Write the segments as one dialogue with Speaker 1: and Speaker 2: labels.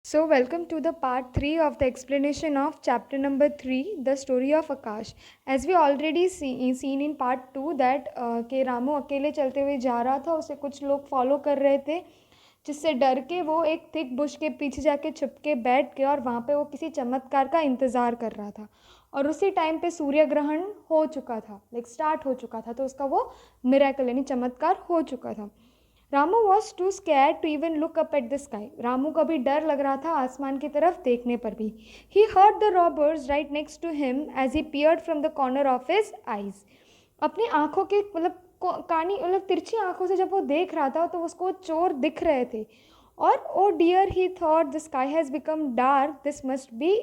Speaker 1: So, welcome to the part 3 of the explanation of chapter number 3, the story of Akash. As we already seen in part 2 that के रामू अकेले चलते हुए जा रहा था, उसे कुछ लोग फॉलो कर रहे थे, जिससे डर के वो एक थिक बुश के पीछे जाके छुप के बैठ गया और वहाँ पे वो किसी चमत्कार का इंतज़ार कर रहा था। और उसी टाइम पे सूर्य ग्रहण हो चुका था, स्टार्ट हो चुका था, तो उसका वो मिरेकल यानी चमत्कार हो चुका था। Ramu was too scare to even look up at the sky. Ramu को भी डर लग रहा था आसमान की तरफ देखने पर भी। He heard the robbers right next to him as he peered from the corner of his eyes. अपनी आंखों के कानी तिरछी आंखों से जब वो देख रहा था तो उसको चोर दिख रहे थे। और oh dear he thought the sky has become dark, this must be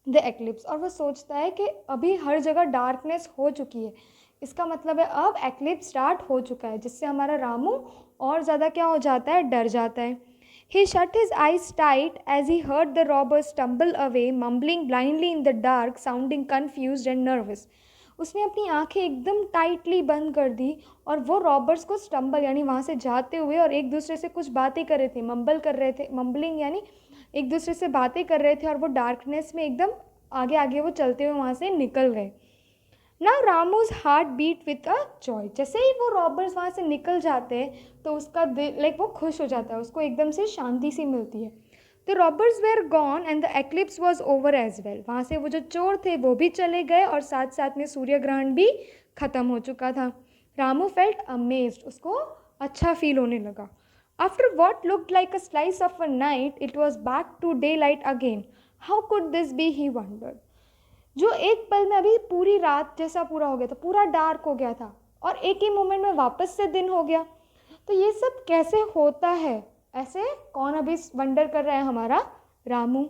Speaker 1: the eclipse. और वो सोचता है कि अभी हर जगह डार्कनेस हो चुकी है, इसका मतलब है अब एक्लिप्स स्टार्ट हो चुका है, जिससे हमारा रामू और ज़्यादा क्या हो जाता है, डर जाता है। He shut his eyes tight as he heard the robbers stumble away, mumbling blindly in the dark, sounding confused and nervous. उसने अपनी आंखें एकदम टाइटली बंद कर दी और वो रॉबर्स को स्टम्बल यानी वहाँ से जाते हुए और एक दूसरे से कुछ बातें कर रहे थे, मम्बल कर रहे थे, मम्बलिंग यानी एक दूसरे से बातें कर रहे थे, और वो डार्कनेस में एकदम आगे आगे वो चलते हुए वहाँ से निकल गए। Now Ramu's heart beat with a joy. जैसे ही वो रॉबर्स वहाँ से निकल जाते हैं तो उसका दिल वो खुश हो जाता है, उसको एकदम से शांति सी मिलती है। The robbers were gone and the eclipse was over as well. वहाँ से वो जो चोर थे वो भी चले गए और साथ साथ में सूर्य ग्रहण भी ख़त्म हो चुका था। रामू फेल्ट अमेज्ड, उसको अच्छा फील होने लगा। After what looked like a slice of a night it was back to daylight again. How could this be, he wondered. जो एक पल में अभी पूरी रात जैसा पूरा हो गया था, पूरा डार्क हो गया था, और एक ही मोमेंट में वापस से दिन हो गया, तो ये सब कैसे होता है, ऐसे कौन अभी वंडर कर रहा है, हमारा Ramu.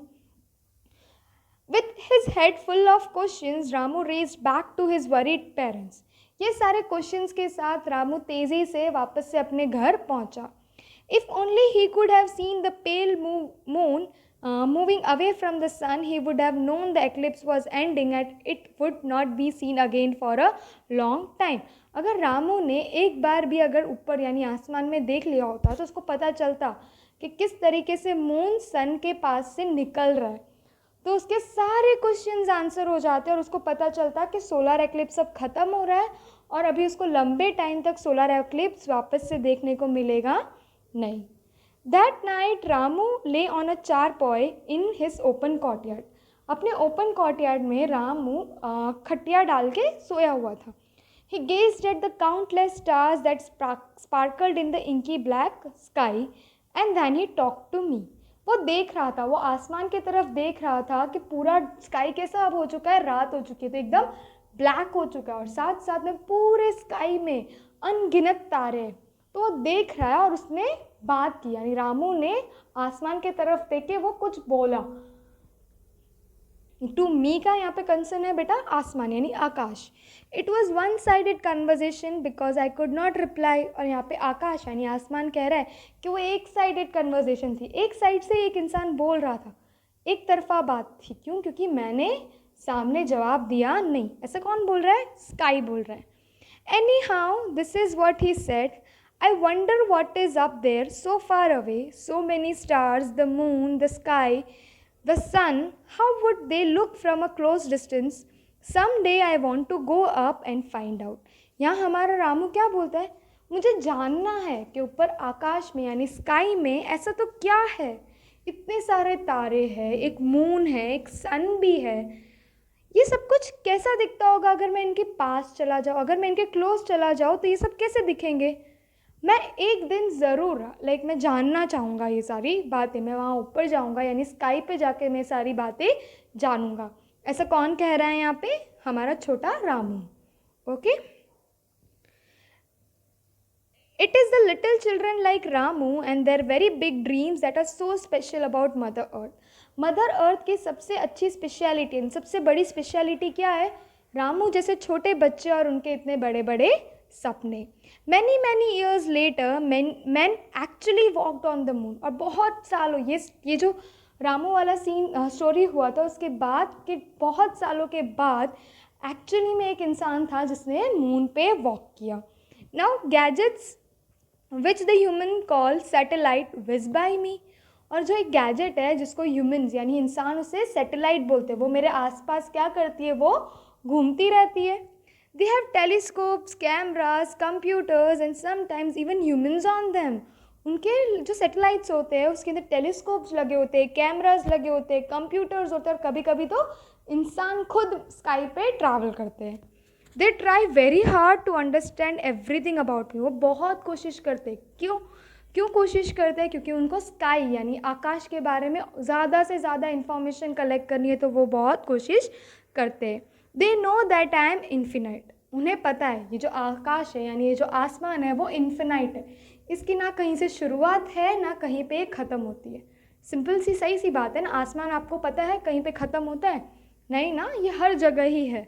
Speaker 1: With his head full of questions Ramu raced back to his worried parents. ये सारे क्वेश्चंस के साथ रामू तेज़ी से वापस से अपने घर पहुंचा। If only he could have seen the pale moon moving away from the sun, he would have known the eclipse was ending and it would not be seen again for a long time. अगर रामू ने एक बार भी अगर ऊपर यानी आसमान में देख लिया होता तो उसको पता चलता कि किस तरीके से मून सन के पास से निकल रहा है, तो उसके सारे क्वेश्चंस आंसर हो जाते और उसको पता चलता कि सोलर एक्लिप्स अब ख़त्म हो रहा है और अभी उसको लंबे टाइम तक सोलर एक्लिप्स वापस से देखने को मिलेगा नहीं। That night Ramu lay on a charpoy in his open courtyard. अपने ओपन कॉर्टयार्ड में रामू खटिया डाल के सोया हुआ था। He gazed at the countless stars that sparkled in the inky black sky and then he talk to me. वो देख रहा था, वो आसमान की तरफ देख रहा था कि पूरा स्काई कैसा अब हो चुका है, रात हो चुकी है, तो एकदम ब्लैक हो चुका है और साथ साथ में पूरे स्काई में अनगिनत तारे। तो वो देख रहा है और उसने बात की, यानी रामू ने आसमान के तरफ देख के वो कुछ बोला। टू मी का यहाँ पे कंसर्न है बेटा आसमान यानी आकाश। It was one sided conversation because I could not reply. और यहाँ पे आकाश यानी आसमान कह रहा है कि वो एक साइडेड कन्वर्जेशन थी, एक साइड से एक इंसान बोल रहा था, एक तरफा बात थी। क्यों? क्योंकि मैंने सामने जवाब दिया नहीं। ऐसा कौन बोल रहा है? स्काई बोल रहा है। Any how this is what he said, I wonder what is up there so far away, so many stars, the moon, the sky, the sun, how would they look from a close distance? Someday I want to go up and find out. यहाँ हमारा रामू क्या बोलता है? मुझे जानना है कि ऊपर आकाश में यानी स्काई में ऐसा तो क्या है, इतने सारे तारे हैं, एक मून है, एक सन भी है, ये सब कुछ कैसा दिखता होगा अगर मैं इनके पास चला जाऊँ, अगर मैं इनके क्लोज चला जाऊँ तो ये सब कैसे दिखेंगे। मैं एक दिन ज़रूर मैं जानना चाहूँगा ये सारी बातें, मैं वहाँ ऊपर जाऊँगा यानी स्काई पे जाके मैं सारी बातें जानूँगा। ऐसा कौन कह रहा है यहाँ पे? हमारा छोटा Ramu. Okay, it is the little children like Ramu and their very big dreams that are so special about mother earth. Mother earth की सबसे अच्छी स्पेशलिटी, सबसे बड़ी स्पेशलिटी क्या है? रामू जैसे छोटे बच्चे और उनके इतने बड़े बड़े सपने। Many many years later man actually walked on the moon. और बहुत सालों ये जो रामू वाला सीन स्टोरी हुआ था उसके बाद के बहुत सालों के बाद एक्चुअली में एक इंसान था जिसने मून पे वॉक किया। Now gadgets which the human call satellite whiz by me. और जो एक गैजेट है जिसको ह्यूमंस यानी इंसान उसे सैटेलाइट बोलते हैं, वो मेरे आसपास क्या करती है, वो घूमती रहती है. They have telescopes, cameras, computers and sometimes even humans on them. उनके जो सैटेलाइट्स होते हैं उसके अंदर टेलीस्कोप्स लगे होते हैं, कैमराज लगे होते हैं, कंप्यूटर्स होते हैं, और कभी कभी तो इंसान खुद स्काई पे ट्रैवल करते हैं. They try very hard to understand everything about me. वो बहुत कोशिश करते. क्यों क्यों कोशिश करते हैं? क्योंकि उनको स्काई यानी आकाश के बारे में ज़्यादा से ज़्यादा इंफॉर्मेशन कलेक्ट करनी है, तो वो बहुत कोशिश करते हैं. They know that I am infinite. उन्हें पता है ये जो आकाश है यानी ये जो आसमान है वो इन्फिनाइट है. इसकी ना कहीं से शुरुआत है ना कहीं पे ख़त्म होती है. सिंपल सी सही सी बात है ना. आसमान आपको पता है कहीं पे ख़त्म होता है? नहीं ना, ये हर जगह ही है.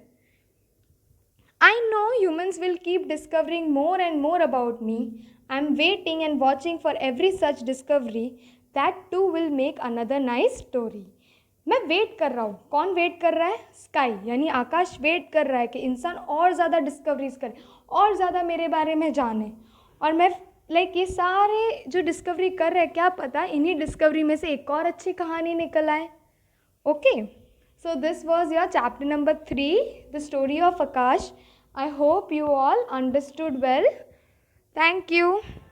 Speaker 1: I know humans will keep discovering more and more about me. I'm waiting and watching for every such discovery. That too will make another nice story. मैं वेट कर रहा हूँ. कौन वेट कर रहा है? स्काई यानी आकाश वेट कर रहा है कि इंसान और ज़्यादा डिस्कवरीज करे, और ज़्यादा मेरे बारे में जाने. और मैं ये सारे जो डिस्कवरी कर रहे हैं, क्या पता इन्हीं डिस्कवरी में से एक और अच्छी कहानी निकल आए. Okay, so this was your chapter number 3, the story of Akash. I hope you all understood well. Thank you.